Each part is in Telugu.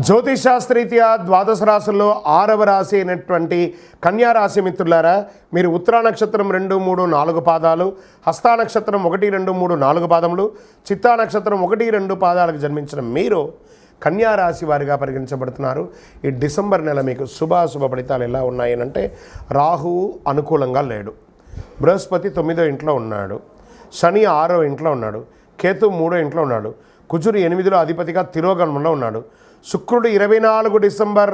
జ్యోతిషాస్త్రరీత్యా ద్వాదశ రాశుల్లో 6వ రాశి అయినటువంటి కన్యా రాశి మిత్రులారా, మీరు ఉత్తరా నక్షత్రం 2, 3, 4 పాదాలు, హస్తా నక్షత్రం 1, 2, 3, 4 పాదములు, చిత్తా నక్షత్రం 1, 2 పాదాలకు జన్మించిన మీరు కన్యా రాశి వారిగా పరిగణించబడుతున్నారు. ఈ డిసెంబర్ నెల మీకు శుభాశుభ ఫలితాలు ఎలా ఉన్నాయనంటే, రాహువు అనుకూలంగా లేడు, బృహస్పతి 9వ ఇంట్లో ఉన్నాడు, శని 6వ ఇంట్లో ఉన్నాడు, కేతు 3వ ఇంట్లో ఉన్నాడు, కుజుడు 8లో అధిపతిగా తిరోగమనంలో ఉన్నాడు, శుక్రుడు 24 డిసెంబర్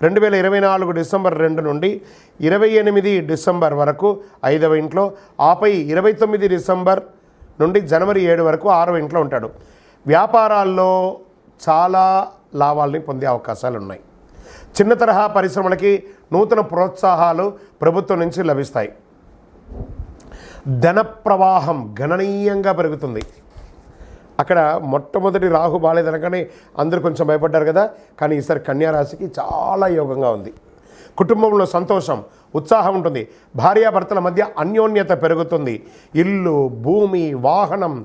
2024 డిసెంబర్ 2 నుండి 28 డిసెంబర్ వరకు 5వ ఇంట్లో, ఆపై 29 డిసెంబర్ నుండి జనవరి 7 వరకు 6వ ఇంట్లో ఉంటాడు. వ్యాపారాల్లో చాలా లాభాలని పొందే అవకాశాలు ఉన్నాయి. చిన్న తరహా పరిశ్రమలకి నూతన ప్రోత్సాహాలు ప్రభుత్వం నుంచి లభిస్తాయి. ధన ప్రవాహం గణనీయంగా పెరుగుతుంది. అక్కడ మొట్టమొదటి రాహు బాలేదనగానే అందరూ కొంచెం భయపడ్డారు కదా, కానీ ఈసారి కన్యా రాశికి చాలా యోగంగా ఉంది. కుటుంబంలో సంతోషం, ఉత్సాహం ఉంటుంది. భార్యాభర్తల మధ్య అన్యోన్యత పెరుగుతుంది. ఇల్లు, భూమి, వాహనం,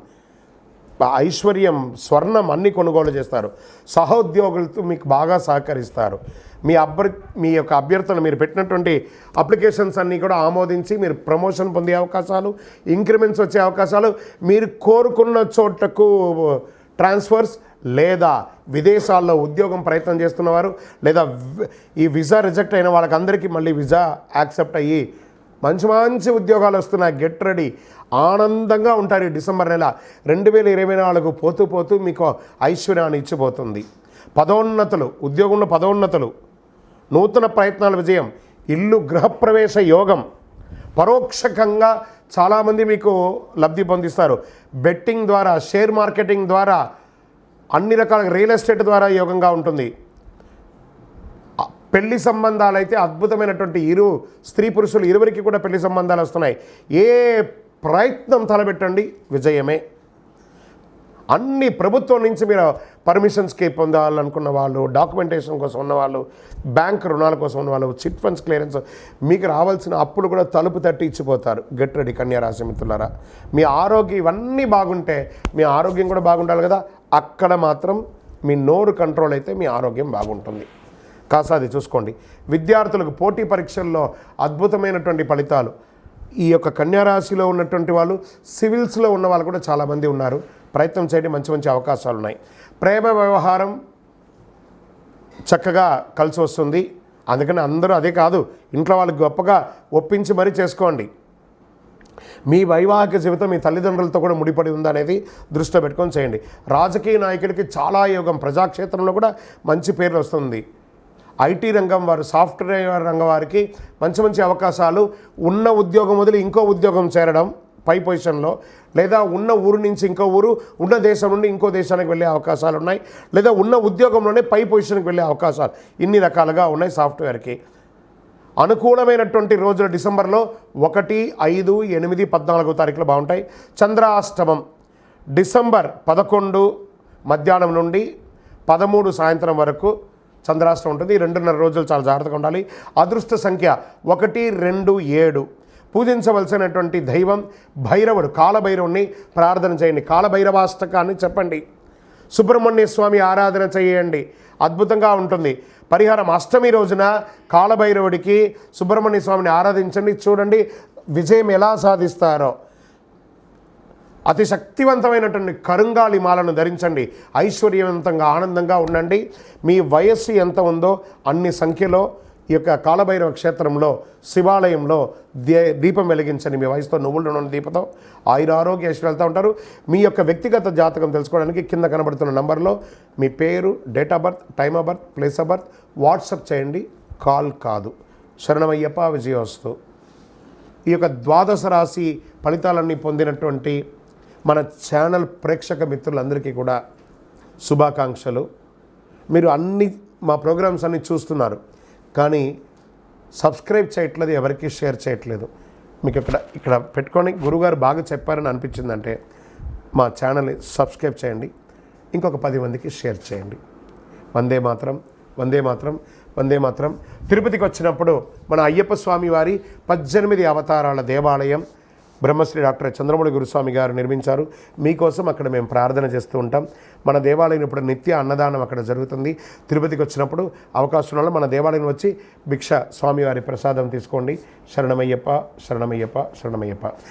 ఐశ్వర్యం, స్వర్ణం అన్నీ కొనుగోలు చేస్తారు. సహోద్యోగులతో మీకు బాగా సహకరిస్తారు. మీ యొక్క అభ్యర్థనలు, మీరు పెట్టినటువంటి అప్లికేషన్స్ అన్నీ కూడా ఆమోదించి మీరు ప్రమోషన్ పొందే అవకాశాలు, ఇంక్రిమెంట్స్ వచ్చే అవకాశాలు, మీరు కోరుకున్న చోటకు ట్రాన్స్ఫర్స్, లేదా విదేశాల్లో ఉద్యోగం ప్రయత్నం చేస్తున్నవారు, లేదా ఈ వీసా రిజెక్ట్ అయిన వాళ్ళకందరికీ మళ్ళీ వీసా యాక్సెప్ట్ అయ్యి మంచి మంచి ఉద్యోగాలు వస్తున్నాయి. గెట్ రెడీ, ఆనందంగా ఉంటారు. ఈ డిసెంబర్ నెల 2024 పోతూ మీకు ఐశ్వర్యాన్ని ఇచ్చిపోతుంది. పదోన్నతులు, ఉద్యోగంలో పదోన్నతులు, నూతన ప్రయత్నాల విజయం, ఇల్లు గృహప్రవేశ యోగం, పరోక్షకంగా చాలామంది మీకు లబ్ధి పొందిస్తారు. బెట్టింగ్ ద్వారా, షేర్ మార్కెటింగ్ ద్వారా, అన్ని రకాల రియల్ ఎస్టేట్ ద్వారా యోగంగా ఉంటుంది. పెళ్లి సంబంధాలు అయితే అద్భుతమైనటువంటి స్త్రీ పురుషులు ఇరువురికి కూడా పెళ్లి సంబంధాలు వస్తున్నాయి. ఏ ప్రయత్నం తలపెట్టండి విజయమే. అన్ని ప్రభుత్వం నుంచి మీరు పర్మిషన్స్కి పొందాలనుకున్న వాళ్ళు, డాక్యుమెంటేషన్ కోసం ఉన్నవాళ్ళు, బ్యాంక్ రుణాల కోసం ఉన్నవాళ్ళు, చిట్ ఫండ్స్ క్లియరెన్స్, మీకు రావాల్సిన అప్పులు కూడా తలుపు తట్టి ఇచ్చిపోతారు. గెట్ రెడీ కన్యా రాశి మిత్రులారా. మీ ఆరోగ్యం ఇవన్నీ బాగుంటే మీ ఆరోగ్యం కూడా బాగుండాలి కదా, అక్కడ మాత్రం మీ నోరు కంట్రోల్ అయితే మీ ఆరోగ్యం బాగుంటుంది. కాస్త అది చూసుకోండి. విద్యార్థులకు పోటీ పరీక్షల్లో అద్భుతమైనటువంటి ఫలితాలు. ఈ యొక్క కన్యా రాశిలో ఉన్నటువంటి వాళ్ళు, సివిల్స్లో ఉన్న వాళ్ళు కూడా చాలామంది ఉన్నారు. ప్రయత్నం చేయండి, మంచి మంచి అవకాశాలు ఉన్నాయి. ప్రేమ వ్యవహారం చక్కగా కలిసి వస్తుంది. అందుకని అందరూ అదే కాదు, ఇంట్లో వాళ్ళకి గొప్పగా ఒప్పించి మరీ చేసుకోండి. మీ వైవాహిక జీవితం మీ తల్లిదండ్రులతో కూడా ముడిపడి ఉందనేది దృష్టిలో పెట్టుకొని చేయండి. రాజకీయ నాయకుడికి చాలా యోగం, ప్రజాక్షేత్రంలో కూడా మంచి పేరు వస్తుంది. ఐటీ రంగం వారు, సాఫ్ట్వేర్ రంగం వారికి మంచి మంచి అవకాశాలు. ఉన్న ఉద్యోగం వదిలి ఇంకో ఉద్యోగం చేరడం పై పొజిషన్లో, లేదా ఉన్న ఊరు నుంచి ఇంకో ఊరు, ఉన్న దేశం నుండి ఇంకో దేశానికి వెళ్ళే అవకాశాలు ఉన్నాయి, లేదా ఉన్న ఉద్యోగంలోనే పై పొజిషన్కి వెళ్ళే అవకాశాలు, ఇన్ని రకాలుగా ఉన్నాయి సాఫ్ట్వేర్కి. అనుకూలమైనటువంటి రోజులు డిసెంబర్లో 1, 5, 8, 14 తారీఖులు బాగుంటాయి. చంద్రాష్టమం డిసెంబర్ 11 మధ్యాహ్నం నుండి 13 సాయంత్రం వరకు చంద్రాష్టమం ఉంటుంది. 2.5 రోజులు చాలా జాగ్రత్తగా ఉండాలి. అదృష్ట సంఖ్య 1, 2, 7. పూజించవలసినటువంటి దైవం భైరవుడు, కాలభైరవుని ప్రార్థన చేయండి. కాలభైరవాష్టకాన్ని చెప్పండి. సుబ్రహ్మణ్య స్వామి ఆరాధన చేయండి, అద్భుతంగా ఉంటుంది. పరిహారం, అష్టమి రోజున కాలభైరవుడికి సుబ్రహ్మణ్య స్వామిని ఆరాధించండి. చూడండి విజయం ఎలా సాధిస్తారో. అతి శక్తివంతమైనటువంటి కరుంగాలి మాలను ధరించండి. ఐశ్వర్యవంతంగా ఆనందంగా ఉండండి. మీ వయస్సు ఎంత ఉందో అన్ని సంఖ్యలో ఈ యొక్క కాలభైరవ క్షేత్రంలో, శివాలయంలో దీపం వెలిగించండి. మీ వయసుతో నువ్వుల నూనె దీపంతో ఆయురారోగ్య ఐశ్వర్యాలతో ఉంటారు. మీ యొక్క వ్యక్తిగత జాతకం తెలుసుకోవడానికి కింద కనబడుతున్న నంబర్లో మీ పేరు, date of birth, time of birth, place of birth WhatsApp చేయండి, కాల్ కాదు. శరణమయ్యప్ప, విజయోస్తు. ఈ యొక్క ద్వాదశ రాశి ఫలితాలన్నీ పొందినటువంటి మన ఛానల్ ప్రేక్షక మిత్రులందరికీ కూడా శుభాకాంక్షలు. మీరు మా ప్రోగ్రామ్స్ అన్నీ చూస్తున్నారు, కానీ సబ్స్క్రైబ్ చేయట్లేదు, ఎవరికి షేర్ చేయట్లేదు. మీకు ఇక్కడ పెట్టుకొని గురుగారు బాగా చెప్పారని అనిపించిందంటే మా ఛానల్ని సబ్స్క్రైబ్ చేయండి, ఇంకొక 10 మందికి షేర్ చేయండి. వందే మాత్రం, వందే మాత్రం, వందే మాత్రం. తిరుపతికి వచ్చినప్పుడు మన అయ్యప్ప స్వామి వారి 18 అవతారాల దేవాలయం బ్రహ్మశ్రీ డాక్టర్ చంద్రమౌళి గురుస్వామి గారు నిర్మించారు. మీకోసం అక్కడ మేము ప్రార్థన చేస్తూ ఉంటాం. మన దేవాలయం ఇప్పుడు నిత్య అన్నదానం అక్కడ జరుగుతుంది. తిరుపతికి వచ్చినప్పుడు అవకాశం వల్ల మన దేవాలయం వచ్చి భిక్ష స్వామివారి ప్రసాదం తీసుకోండి. శరణమయ్యప్ప, శరణమయ్యప్ప, శరణమయ్యప్ప.